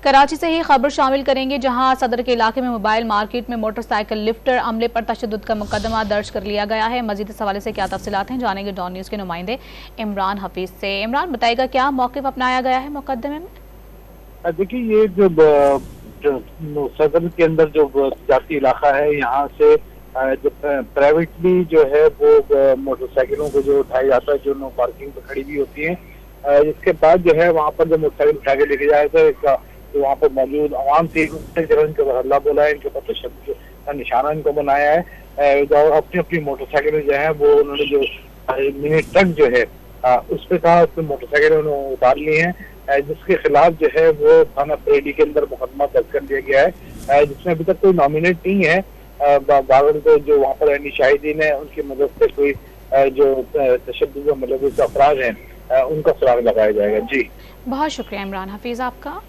कराची से ही खबर शामिल करेंगे, जहां सदर के इलाके में मोबाइल मार्केट में मोटरसाइकिल लिफ्टर अमले पर तशद्दुद का मुकदमा दर्ज कर लिया गया है। मजीद इस हवाले से क्या तफसीलात हैं, जानेंगे डॉन न्यूज़ के नुमाइंदे इमरान हफीज से। इमरान, बताएगा क्या मौक़िफ़ अपनाया गया है मुकदमे में? देखिए, ये जो सदर के अंदर जो जाती इलाका है, यहाँ से जो प्राइवेटली जो है वो मोटरसाइकिलों को जो उठाया जाता है, जो नो पार्किंग पर खड़ी भी होती हैं, इसके बाद जो है वहाँ पर जो मोटरसाइकिल उठा के लेके जाए तो जो वहाँ पर मौजूद आवाम थी जो इनके ऊपर हल्ला बोला है, इनके ऊपर तशद्दुद का निशाना इनको बनाया है। जो अपनी अपनी मोटरसाइकिलें जो है वो उन्होंने जो मिनी ट्रक जो है उस पर कहा, उस पर मोटरसाइकिलें उन्होंने उतार ली हैं, जिसके खिलाफ जो है वो थाना परेडी के अंदर मुकदमा दर्ज कर दिया गया है, जिसमें अभी तक कोई नॉमिनेट नहीं है। बावजूद तो जो वहाँ पर रहनी शाहिदीन है, उनकी मदद से कोई जो तशद्दुद मतलब अफराद हैं उनका सुराग लगाया जाएगा। जी, बहुत शुक्रिया इमरान हफीज आपका।